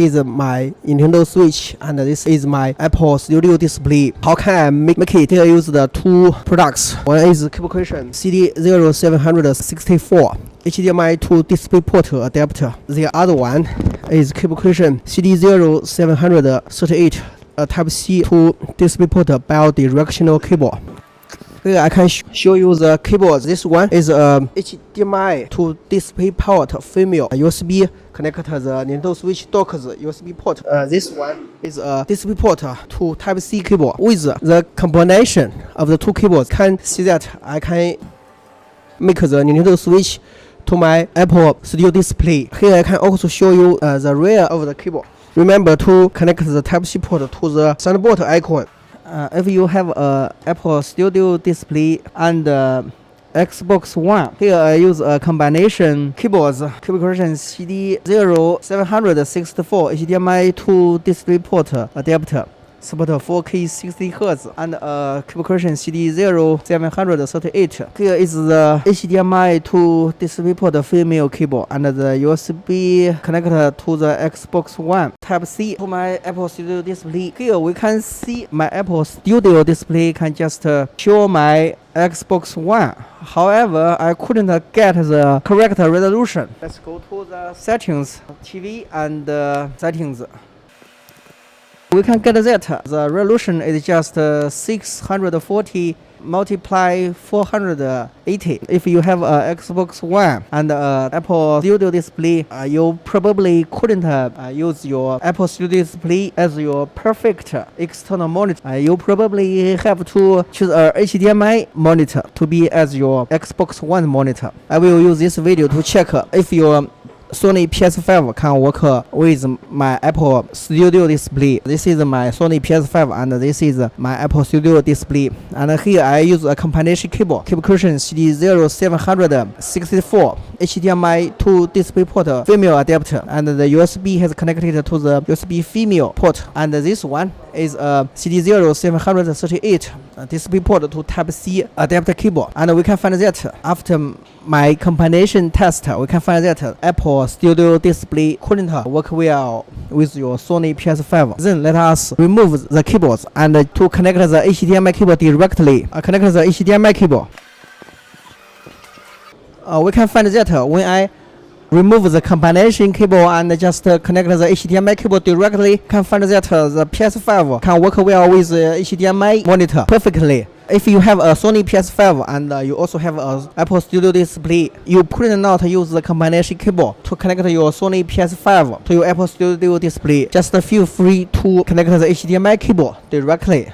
This is my Nintendo Switch and this is my Apple Studio display. How can I make it? Here I use the two products. One is cable cushion CD0764 HDMI to DisplayPort adapter. The other one is cable cushion CD0738 Type-C to DisplayPort bidirectional cable. Here I can show you the cables. This one is HDMI to DisplayPort female USB connect the Nintendo Switch dock's USB port. This one is a DisplayPort to Type-C cable. With the combination of the two cables, can see that I can make the Nintendo Switch to my Apple Studio display. Here I can also show you the rear of the cable. Remember to connect the Type-C port to the soundboard icon. If you have a Apple Studio display and Xbox One, here I use a combination cables, cable cushion CD0764 HDMI to DisplayPort adapter, support 4K 60Hz, and a cable cushion CD0738. Here is the HDMI to DisplayPort female cable and the USB connector to the Xbox One Type-C to my Apple Studio display. Here we can see my Apple Studio display can just show my Xbox One. However, I couldn't get the correct resolution. Let's go to the settings, TV and settings. We can get that the resolution is just 640 multiply 480. If you have a Xbox One and Apple Studio display, you probably couldn't use your Apple Studio display as your perfect external monitor. You probably have to choose a HDMI monitor to be as your Xbox One monitor. I will use this video to check if your Sony PS5 can work with my Apple Studio display. This is my Sony PS5 and this is my Apple Studio display. And here I use a combination cable cushion CD0764 HDMI to DisplayPort female adapter, and the USB has connected to the USB female port. And this one is a CD0738 DisplayPort to Type-C adapter cable. And we can find that after my combination test, we can find that Apple Studio display couldn't work well with your Sony PS5. Then let us remove the cables and to connect the HDMI cable directly. Connect the HDMI cable. We can find that when I remove the combination cable and just connect the HDMI cable directly, can find that the PS5 can work well with the HDMI monitor perfectly. If you have a Sony PS5 and you also have an Apple Studio display, you could not use the combination cable to connect your Sony PS5 to your Apple Studio display. Just feel free to connect the HDMI cable directly.